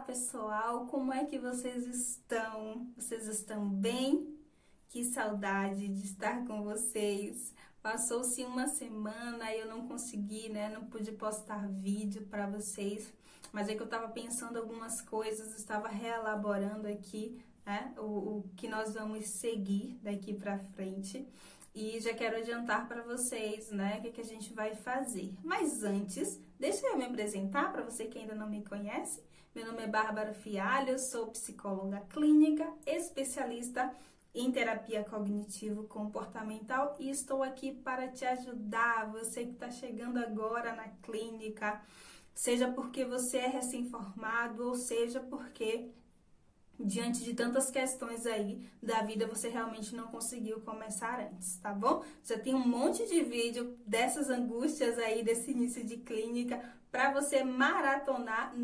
pessoal, como é que vocês estão? Vocês estão bem? Que saudade de estar com vocês. Passou-se uma semana e eu não consegui, não pude postar vídeo para vocês, mas é que eu estava pensando algumas coisas, estava reelaborando aqui, o que nós vamos seguir daqui para frente. E já quero adiantar para vocês, o que a gente vai fazer. Mas antes, deixa eu me apresentar para você que ainda não me conhece. Meu nome é Bárbara Fialho, eu sou psicóloga clínica, especialista em terapia cognitivo-comportamental e estou aqui para te ajudar, você que está chegando agora na clínica, seja porque você é recém-formado ou seja porque diante de tantas questões aí da vida, você realmente não conseguiu começar antes, tá bom? Já tem um monte de vídeo dessas angústias aí, desse início de clínica, para você maratonar.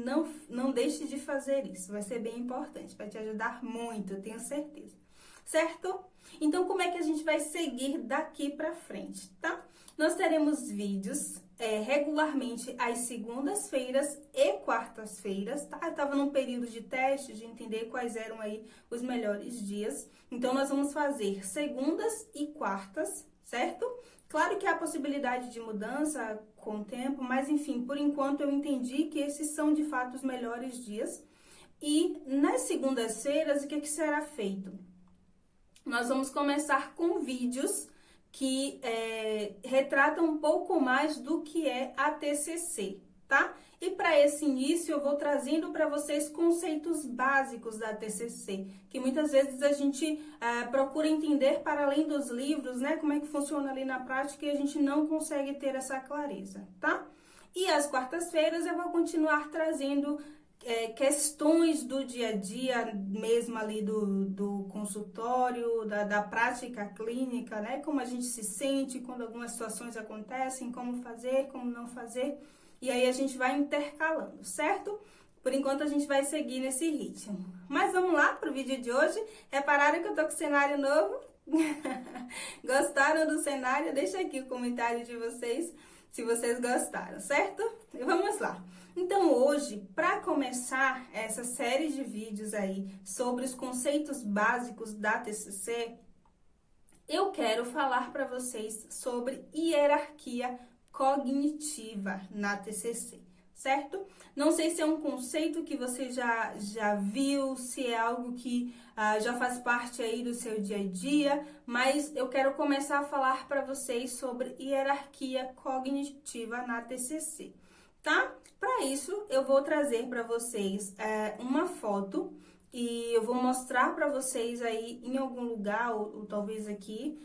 Não deixe de fazer isso, vai ser bem importante, vai te ajudar muito, eu tenho certeza. Certo? Então, como é que a gente vai seguir daqui para frente, tá? Nós teremos vídeos regularmente às segundas-feiras e quartas-feiras, tá? Eu estava num período de teste, de entender quais eram aí os melhores dias. Então, nós vamos fazer segundas e quartas, certo? Claro que há possibilidade de mudança com o tempo, mas enfim, por enquanto eu entendi que esses são de fato os melhores dias. E nas segundas-feiras, o que será feito? Nós vamos começar com vídeos que retratam um pouco mais do que é a TCC, tá? E para esse início eu vou trazendo para vocês conceitos básicos da TCC, que muitas vezes a gente procura entender para além dos livros, como é que funciona ali na prática e a gente não consegue ter essa clareza, tá? E às quartas-feiras eu vou continuar trazendo questões do dia a dia, mesmo ali do consultório, da prática clínica, como a gente se sente quando algumas situações acontecem, como fazer, como não fazer, e aí a gente vai intercalando, certo? Por enquanto a gente vai seguir nesse ritmo. Mas vamos lá para o vídeo de hoje. Repararam que eu tô com cenário novo? Gostaram do cenário? Deixa aqui o comentário de vocês se vocês gostaram, certo? E vamos lá. Então hoje, para começar essa série de vídeos aí sobre os conceitos básicos da TCC, eu quero falar para vocês sobre hierarquia cognitiva na TCC, certo? Não sei se é um conceito que você já viu, se é algo que já faz parte aí do seu dia a dia, mas eu quero começar a falar para vocês sobre hierarquia cognitiva na TCC, tá? Para isso, eu vou trazer para vocês uma foto e eu vou mostrar para vocês aí em algum lugar, ou talvez aqui,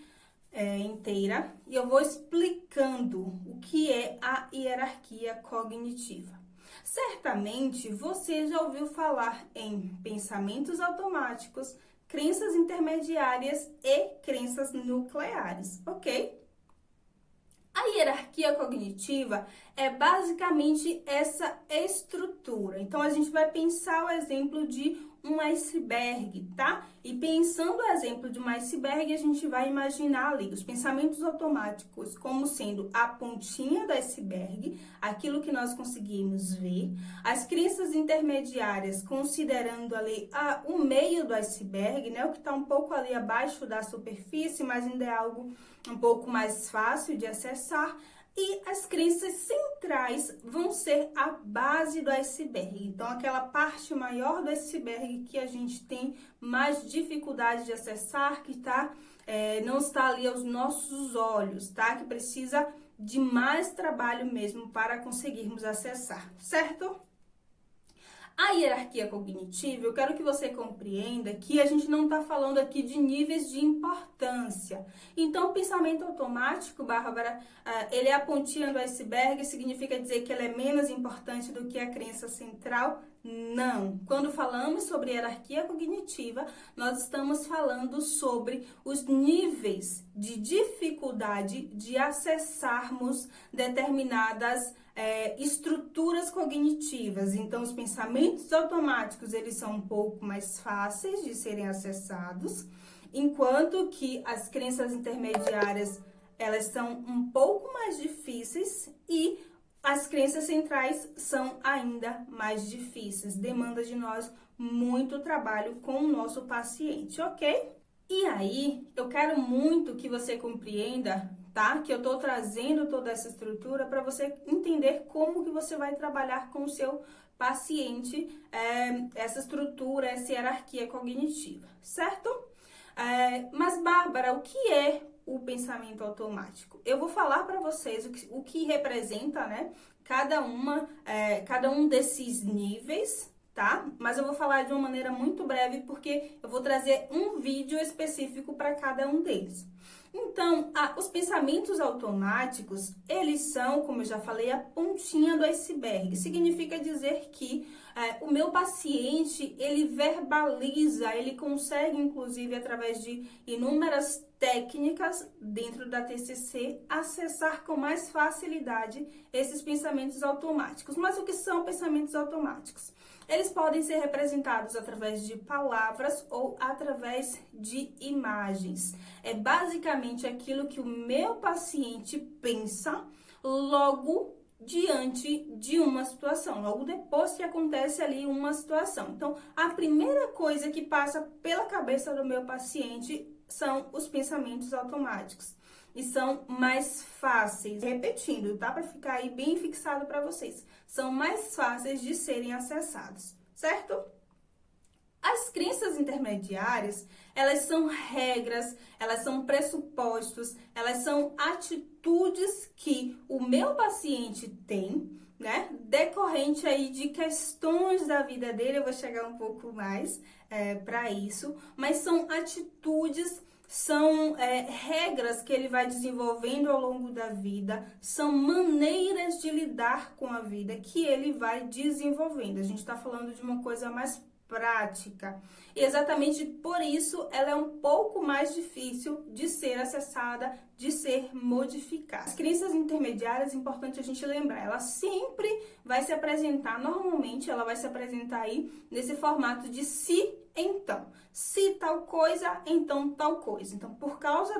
inteira, e eu vou explicando o que é a hierarquia cognitiva. Certamente você já ouviu falar em pensamentos automáticos, crenças intermediárias e crenças nucleares, ok? A hierarquia cognitiva é basicamente essa estrutura. Então, a gente vai pensar o exemplo de um iceberg, tá? E pensando o exemplo de um iceberg, a gente vai imaginar ali os pensamentos automáticos como sendo a pontinha do iceberg, aquilo que nós conseguimos ver, as crenças intermediárias considerando ali o meio do iceberg, o que está um pouco ali abaixo da superfície, mas ainda é algo um pouco mais fácil de acessar, e as crenças centrais vão ser a base do iceberg. Então, aquela parte maior do iceberg que a gente tem mais dificuldade de acessar, que não está ali aos nossos olhos, tá? Que precisa de mais trabalho mesmo para conseguirmos acessar, certo? A hierarquia cognitiva, eu quero que você compreenda que a gente não está falando aqui de níveis de importância. Então, o pensamento automático, Bárbara, ele é a pontinha do iceberg, significa dizer que ele é menos importante do que a crença central? Não. Quando falamos sobre hierarquia cognitiva, nós estamos falando sobre os níveis de dificuldade de acessarmos determinadas estruturas cognitivas. Então, os pensamentos automáticos, eles são um pouco mais fáceis de serem acessados, enquanto que as crenças intermediárias, elas são um pouco mais difíceis e as crenças centrais são ainda mais difíceis, demanda de nós muito trabalho com o nosso paciente, ok? E aí, eu quero muito que você compreenda, tá? Que eu tô trazendo toda essa estrutura para você entender como que você vai trabalhar com o seu paciente, essa estrutura, essa hierarquia cognitiva, certo? Mas, Bárbara, o que é o pensamento automático? Eu vou falar para vocês o que representa, né? Cada um desses níveis, tá? Mas eu vou falar de uma maneira muito breve, porque eu vou trazer um vídeo específico para cada um deles. Então, os pensamentos automáticos, eles são, como eu já falei, a pontinha do iceberg. Significa dizer que o meu paciente, ele verbaliza, ele consegue, inclusive, através de inúmeras técnicas dentro da TCC, acessar com mais facilidade esses pensamentos automáticos. Mas o que são pensamentos automáticos? Eles podem ser representados através de palavras ou através de imagens. É basicamente aquilo que o meu paciente pensa logo diante de uma situação, logo depois que acontece ali uma situação. Então, a primeira coisa que passa pela cabeça do meu paciente são os pensamentos automáticos. E são mais fáceis, repetindo, tá? Para ficar aí bem fixado para vocês. São mais fáceis de serem acessados, certo? As crenças intermediárias, elas são regras, elas são pressupostos, elas são atitudes que o meu paciente tem, né? Decorrente aí de questões da vida dele, eu vou chegar um pouco mais para isso, mas são atitudes, são regras que ele vai desenvolvendo ao longo da vida, são maneiras de lidar com a vida que ele vai desenvolvendo. A gente está falando de uma coisa mais prática. E exatamente por isso ela é um pouco mais difícil de ser acessada, de ser modificada. As crenças intermediárias, é importante a gente lembrar, ela sempre vai se apresentar, normalmente ela vai se apresentar aí nesse formato de se, então. Se tal coisa, então tal coisa. Então, por causa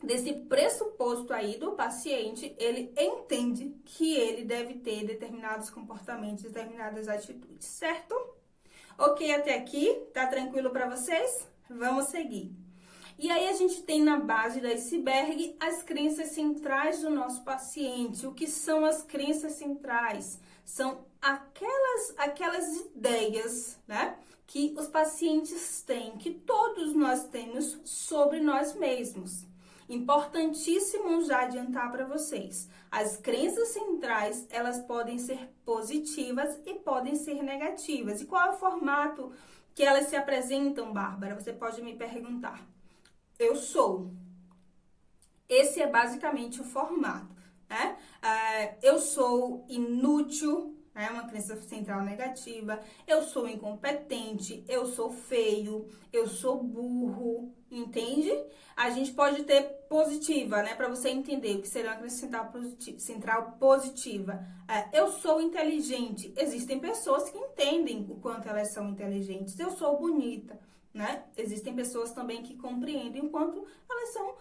desse pressuposto aí do paciente, ele entende que ele deve ter determinados comportamentos, determinadas atitudes, certo? Ok, até aqui? Tá tranquilo para vocês? Vamos seguir. E aí a gente tem na base do iceberg as crenças centrais do nosso paciente. O que são as crenças centrais? São aquelas ideias, né, que os pacientes têm, que todos nós temos sobre nós mesmos. Importantíssimo já adiantar para vocês. As crenças centrais, elas podem ser positivas e podem ser negativas. E qual é o formato que elas se apresentam, Bárbara? Você pode me perguntar. Eu sou. Esse é basicamente o formato, né? Eu sou inútil, né? Uma crença central negativa. Eu sou incompetente, eu sou feio, eu sou burro, entende? A gente pode ter positiva, né? Para você entender o que seria uma crença central positiva. Eu sou inteligente. Existem pessoas que entendem o quanto elas são inteligentes. Eu sou bonita, né? Existem pessoas também que compreendem o quanto elas são,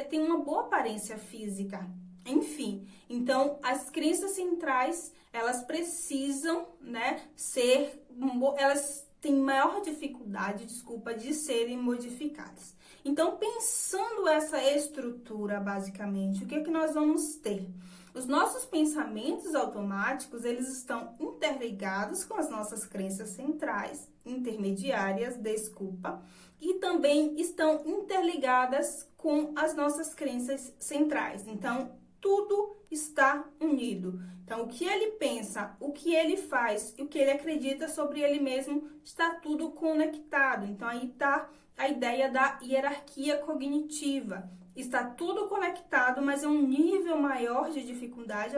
têm uma boa aparência física. Enfim, então as crenças centrais, elas precisam, né, elas têm maior dificuldade, de serem modificadas. Então, pensando essa estrutura, basicamente, o que é que nós vamos ter? Os nossos pensamentos automáticos, eles estão interligados com as nossas crenças centrais, intermediárias, e também estão interligadas com as nossas crenças centrais. Então, tudo está unido. Então, o que ele pensa, o que ele faz e o que ele acredita sobre ele mesmo está tudo conectado. Então, aí está a ideia da hierarquia cognitiva. Está tudo conectado, mas é um nível maior de dificuldade,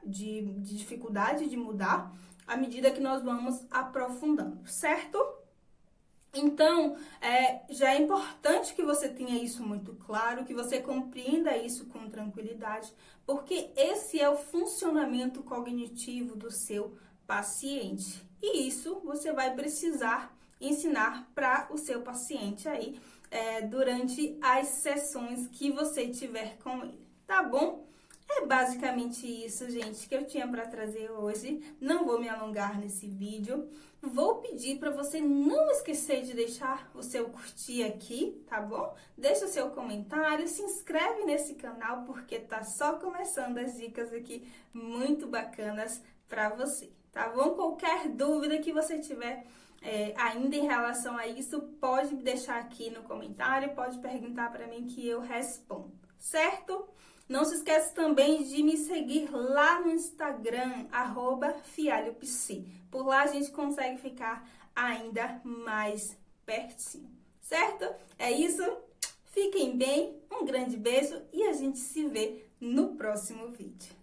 de mudar à medida que nós vamos aprofundando, certo? Então, já é importante que você tenha isso muito claro, que você compreenda isso com tranquilidade, porque esse é o funcionamento cognitivo do seu paciente. E isso você vai precisar ensinar para o seu paciente aí durante as sessões que você tiver com ele, tá bom? É basicamente isso, gente, que eu tinha para trazer hoje. Não vou me alongar nesse vídeo. Vou pedir para você não esquecer de deixar o seu curtir aqui, tá bom? Deixa o seu comentário, se inscreve nesse canal porque tá só começando as dicas aqui muito bacanas para você, tá bom? Qualquer dúvida que você tiver ainda em relação a isso, pode deixar aqui no comentário, pode perguntar para mim que eu respondo, certo? Não se esqueça também de me seguir lá no Instagram, @fialhopsi. Por lá a gente consegue ficar ainda mais pertinho, certo? É isso, fiquem bem, um grande beijo e a gente se vê no próximo vídeo.